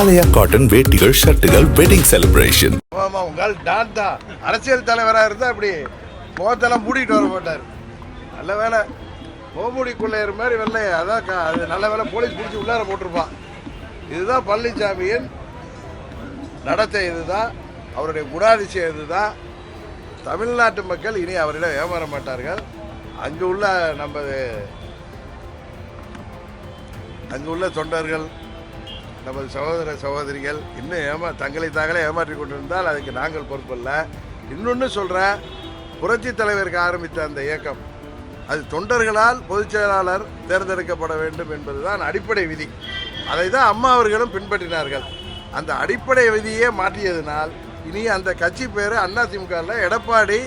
ஆலயா cotton வேட்டிகள் ஷர்ட்டுகள் wedding celebration. உங்கள் டான் தான் அரசியல் தலைவராக இருந்தால் அப்படி முகத்தெல்லாம் மூடிட்டு வர மாட்டார். நல்ல வேலை முகமூடிக்குள்ளே மாதிரி வெள்ளை அதான் அது நல்ல வேலை போலீஸ் பிடிச்சி உள்ளார போட்டிருப்பான். இதுதான் பழனிசாமியின் நடத்தை, இதுதான் அவருடைய குணாதிசயம், இதுதான். தமிழ்நாட்டு மக்கள் இனி அவரிடம் ஏமாற மாட்டார்கள். அங்கு உள்ள தொண்டர்கள், நமது சகோதர சகோதரிகள் இன்னும் தங்களை தாங்களே ஏமாற்றி கொண்டிருந்தால் அதுக்கு நாங்கள் பொறுப்பல்ல. இன்னொன்று சொல்கிறேன், புரட்சி தலைவருக்கு ஆரம்பித்த அந்த இயக்கம் அது தொண்டர்களால் பொதுச் செயலாளர் தேர்ந்தெடுக்கப்பட வேண்டும் என்பதுதான் அடிப்படை விதி. அதை தான் அம்மா அவர்களும் பின்பற்றினார்கள். அந்த அடிப்படை விதியே மாற்றியதனால் இனி அந்த கட்சி பேர் அதிமுகவில் எடப்பாடி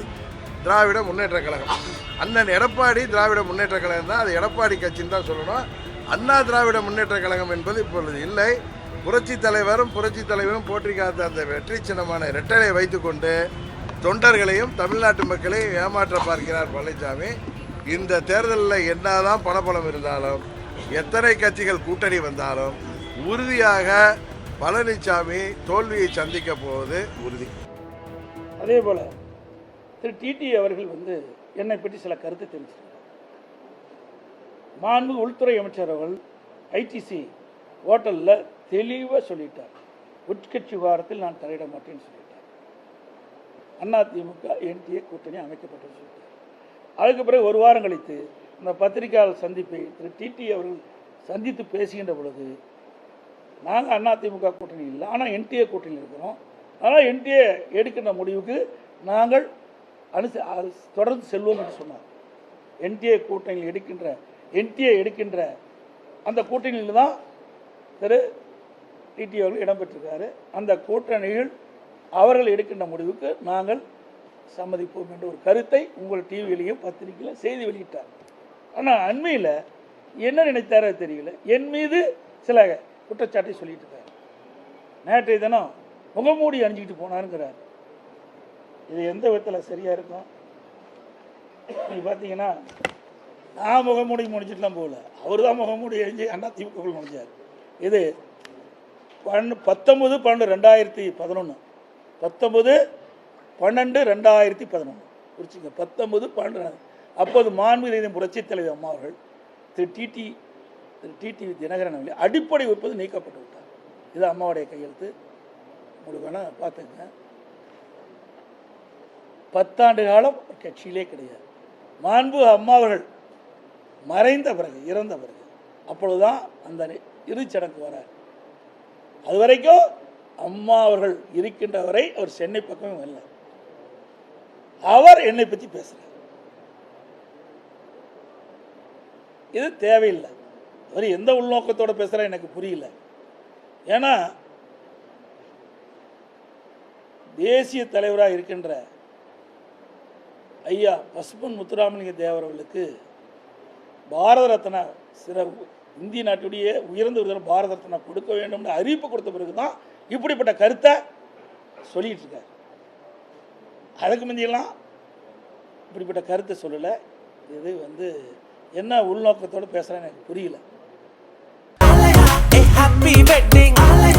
திராவிட முன்னேற்ற கழகம். அண்ணன் எடப்பாடி திராவிட முன்னேற்ற கழகம் தான், அது எடப்பாடி கட்சின்னு தான் சொல்லணும். அண்ணா திராவிட முன்னேற்ற கழகம் என்பது இப்பொழுது இல்லை. புரட்சி தலைவரும் போற்றி காத்த அந்த வெற்றி சின்னமான இரட்டலை வைத்துக்கொண்டு தொண்டர்களையும் தமிழ்நாட்டு மக்களையும் ஏமாற்ற பார்க்கிறார் பழனிசாமி. இந்த தேர்தலில் என்னதான் பணபலம் இருந்தாலும், எத்தனை கட்சிகள் கூட்டணி வந்தாலும் உறுதியாக பழனிசாமி தோல்வியை சந்திக்க போவது உறுதி. அதே போல திரு டிடி அவர்கள் என்னை பற்றி சில கருத்து தெரிவிச்சிருக்கார். மாண்பு உள்துறை அமைச்சர் அவர்கள் ஐடிசி ஹோட்டலில் தெளிவாக சொல்லிட்டார், உட்கட்சி விவகாரத்தில் நான் தலையிட மாட்டேன்னு சொல்லிட்டார். அதிமுக என்டிஏ கூட்டணி அமைக்கப்பட்டு சொல்லிட்டார். அதுக்கு பிறகு ஒரு வாரம் கழித்து இந்த பத்திரிகையாளர் சந்திப்பை திரு டிடி அவர்கள் சந்தித்து பேசுகின்ற பொழுது, நாங்கள் அதிமுக கூட்டணி இல்லை, ஆனால் என்டிஏ கூட்டணியில் இருக்கிறோம், ஆனால் என்டிஏ எடுக்கின்ற முடிவுக்கு நாங்கள் தொடர்ந்து செல்வோம் என்று சொன்னார். என்டிஏ கூட்டணியில் எடுக்கின்ற அந்த கூட்டணியில் தான் திரு டிடி அவர்கள் இடம்பெற்றிருக்காரு. அந்த கூட்டணியில் அவர்கள் எடுக்கின்ற முடிவுக்கு நாங்கள் சம்மதிப்போம் என்ற ஒரு கருத்தை உங்கள் டிவியிலையும் பத்திரிகையிலும் செய்தி வெளியிட்டார். ஆனால் அண்மையில் என்ன நினைத்தாரோ தெரியல, என் மீது சில குற்றச்சாட்டை சொல்லிட்டு இருக்கார். நேற்றைய தினம் முகமூடி அணிஞ்சிக்கிட்டு போனாருங்கிறார். இது எந்த விதத்தில் சரியாக இருக்கும்? நீங்கள் பார்த்தீங்கன்னா நான் முகமூடி முடிச்சுட்டுலாம் போகல, அவர் தான் முகமூடி அணிஞ்சு அதிமுக முடிஞ்சார். இது 19/12/2011 19/12/2011 குறிச்சிங்க. 19/12 அப்போது மாண்புமிகு புரட்சி தலைவர் அம்மா அவர்கள் திரு டிடி தினகரன் அவர்கள் அடிப்படை உற்பத்தி நீக்கப்பட்டு விட்டார். இது அம்மாவுடைய கையெழுத்து, உங்களுக்கு வேணா பார்த்துங்க. 10 ஆண்டு காலம் கட்சியிலே கிடையாது. மாண்பு அம்மா அவர்கள் மறைந்த பிறகு, இறந்த பிறகு, அப்பொழுதுதான் அந்த இறுதிச்சடங்கு வரார். அது வரைக்கும் அம்மா அவர்கள் இருக்கின்ற வரை அவர் சென்னை பக்கமே வரல. அவர் என்னை பற்றி பேசுறார். இது தேவையில்லை. அவர் எந்த உள்நோக்கத்தோடு பேசுகிறார் எனக்கு புரியல. ஏன்னா தேசிய தலைவராக இருக்கின்ற ஐயா பசும்பொன் முத்துராமலிங்க தேவர் அவர்களுக்கு பாரத ரத்னா இந்திய நாட்டுடைய உயர்ந்த விருதான பாரத ரத்னா கொடுக்க வேண்டும்னு அறிவிப்பு கொடுத்த பிறகு தான் இப்படிப்பட்ட கருத்தை சொல்லிட்டு இருக்கார். அதுக்கு முந்தியெல்லாம் இப்படிப்பட்ட கருத்தை சொல்லலை. இது என்ன உள்நோக்கத்தோடு பேசுகிறேன்னு எனக்கு புரியல.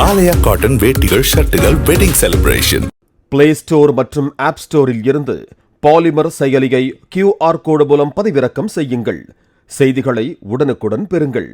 ஆலயா காட்டன் வேட்டிகள் ஷர்ட்டுகள் வெட்டிங் செலிப்ரேஷன். பிளே ஸ்டோர் மற்றும் ஆப் ஸ்டோரில் இருந்து பாலிமர் செயலியை QR கோடு மூலம் பதிவிறக்கம் செய்யுங்கள். செய்திகளை உடனுக்குடன் பெறுங்கள்.